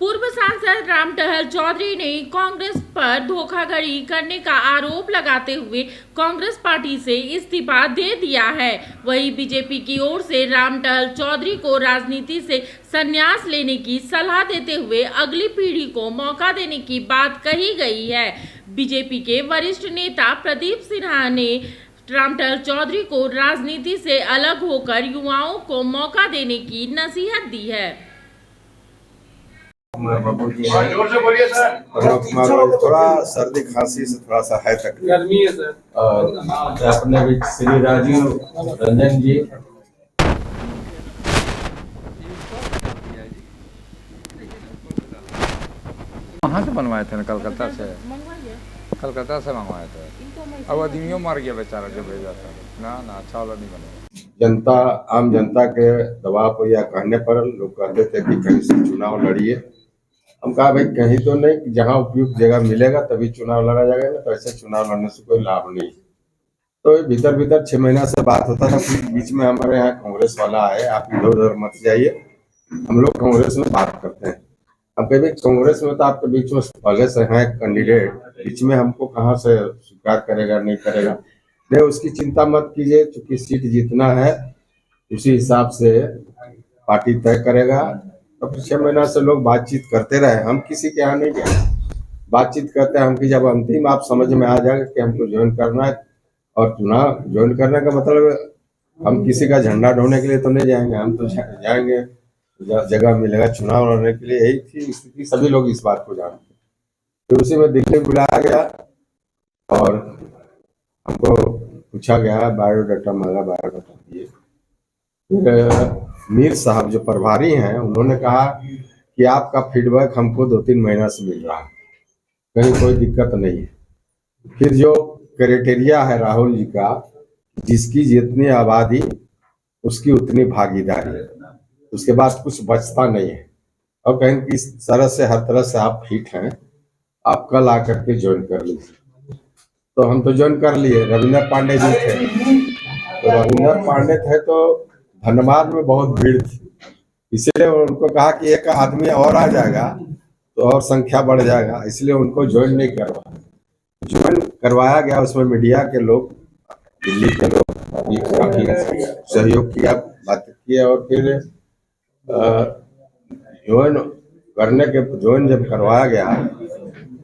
पूर्व सांसद राम टहल चौधरी ने कांग्रेस पर धोखाधड़ी करने का आरोप लगाते हुए कांग्रेस पार्टी से इस्तीफा दे दिया है। वहीं बीजेपी की ओर से राम टहल चौधरी को राजनीति से संन्यास लेने की सलाह देते हुए अगली पीढ़ी को मौका देने की बात कही गई है। बीजेपी के वरिष्ठ नेता प्रदीप सिन्हा ने राम टहल चौधरी को राजनीति से अलग होकर युवाओं को मौका देने की नसीहत दी है। जोर से बोलिए सर। थोड़ा सर्दी खांसी से थोड़ा सा है तकलीफ, गर्मी है सर। और अपने बीच श्री राजीव रंजन जी कहाँ से बनवाए थे ना? कलकत्ता से मंगवाए थे। अब आदमियों मर गया बेचारा जो भेजा था ना अच्छा वाला नहीं बना। आम जनता के दबाव पर या कहने पर लोग कहते थे कि कहीं से चुनाव लड़िए। हम कहा भाई कहीं तो नहीं, जहाँ उपयुक्त जगह मिलेगा तभी चुनाव लड़ा जाएगा, ना तो ऐसे चुनाव लड़ने से कोई लाभ नहीं। तो भीतर 6 महीना से बात होता था, फिर बीच में हमारे यहाँ कांग्रेस वाला आए, आप इधर उधर मत जाइए, हम लोग कांग्रेस में बात करते हैं। हम कभी कांग्रेस में तो आपके बीच में पहले से हैं कैंडिडेट, बीच में हमको कहाँ से स्वीकार करेगा नहीं करेगा, नहीं उसकी चिंता मत कीजिए, क्योंकि सीट जीतना है उसी हिसाब से पार्टी तय करेगा। अब 6 महीना से लोग बातचीत करते रहे, हम किसी के यहाँ नहीं गए, बातचीत करते हैं हम कि जब अंतिम आप समझ में आ जाएगा कि हमको ज्वाइन करना है, और चुनाव ज्वाइन करने का मतलब हम किसी का झंडा ढोने के लिए तो नहीं जाएंगे, हम तो जाएंगे जगह मिलेगा चुनाव लड़ने के लिए। यही थी स्थिति, सभी लोग इस बात को जानते। तो उसी में दिल्ली बुलाया गया और हमको पूछा गया, बायोडाटा मांगा, बायोडाटा दिए। फिर मीर साहब जो प्रभारी हैं उन्होंने कहा कि आपका फीडबैक हमको 2-3 महीना से मिल रहा है, कहीं कोई दिक्कत नहीं है। फिर जो क्राइटेरिया है राहुल जी का, जिसकी जितनी आबादी उसकी उतनी भागीदारी, उसके बाद कुछ बचता नहीं है। और कहीं किस तरह से हर तरह से आप फिट हैं, आप कल आकर के ज्वाइन कर लीजिए। तो हम तो ज्वाइन कर लिए। रविंदर पांडे जी थे, तो रविंदर पांडे थे तो धनबाद में बहुत भीड़ थी, इसलिए उनको कहा कि एक आदमी और आ जाएगा तो और संख्या बढ़ जाएगा, इसलिए उनको ज्वाइन नहीं करवाया। ज्वाइन करवाया गया, उसमें मीडिया के लोग, दिल्ली के लोग काफी सहयोग किया, बात किया, और फिर ज्वाइन जब करवाया गया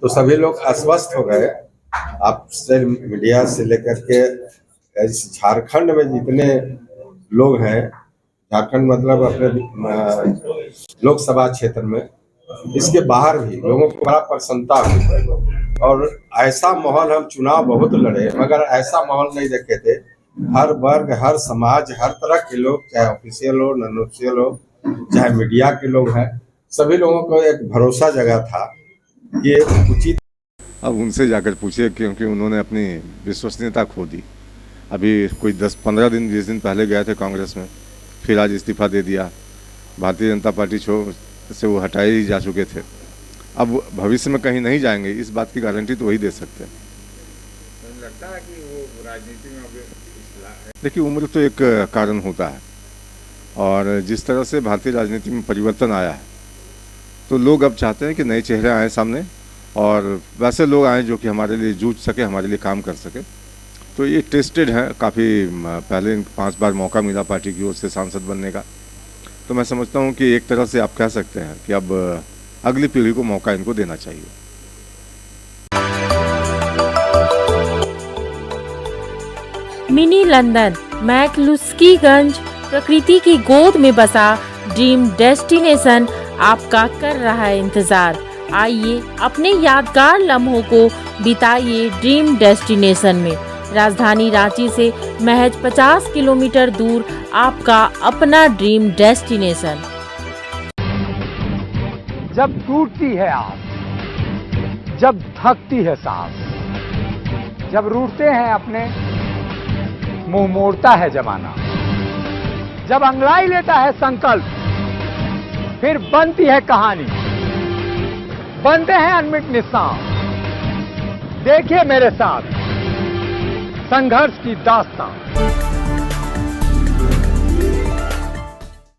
तो सभी लोग आश्वस्त हो गए। आपसे मीडिया से लेकर के झारखंड में जितने लोग हैं, झारखंड मतलब अपने लोकसभा क्षेत्र में, इसके बाहर भी लोगों को बड़ा प्रसन्नता हुई। और ऐसा माहौल, हम चुनाव बहुत लड़े मगर ऐसा माहौल नहीं देखे थे। हर वर्ग, हर समाज, हर तरह के लोग, चाहे ऑफिशियल हो, नॉन ऑफिशियल हो, चाहे मीडिया के लोग हैं, सभी लोगों को एक भरोसा जगह था ये उचित। अब उनसे जाकर पूछिए, क्योंकि उन्होंने अपनी विश्वसनीयता खो दी। अभी कोई 10-15 दिन 20 दिन पहले गए थे कांग्रेस में, फिर आज इस्तीफा दे दिया। भारतीय जनता पार्टी से वो हटाए ही जा चुके थे, अब भविष्य में कहीं नहीं जाएंगे, इस बात की गारंटी तो वही दे सकते हैं। तो लगता है कि वो राजनीति में देखिए, उम्र तो एक कारण होता है, और जिस तरह से भारतीय राजनीति में परिवर्तन आया है तो लोग अब चाहते हैं कि नए चेहरे आए सामने, और वैसे लोग आए जो कि हमारे लिए जूझ सके, हमारे लिए काम कर सके। तो ये टेस्टेड है, काफ़ी पहले 5 बार मौका मिला पार्टी की ओर से सांसद बनने का। तो मैं समझता हूँ कि एक तरह से आप कह सकते हैं कि अब अगली पीढ़ी को मौका इनको देना चाहिए। मिनी लंदन मैक्लुस्कीगंज प्रकृति की गोद में बसा ड्रीम डेस्टिनेशन आपका कर रहा है इंतजार। आइए अपने यादगार लम्हों को बिताइए ड्रीम डेस्टिनेशन में। राजधानी रांची से महज 50 किलोमीटर दूर आपका अपना ड्रीम डेस्टिनेशन। जब टूटती है आस, जब थकती है सांस, जब रूठते हैं अपने, मुंह मोड़ता है जमाना, जब अंगड़ाई लेता है संकल्प, फिर बनती है कहानी, बनते हैं अनमिट निशान। देखिए मेरे साथ संघर्ष की दास्तां।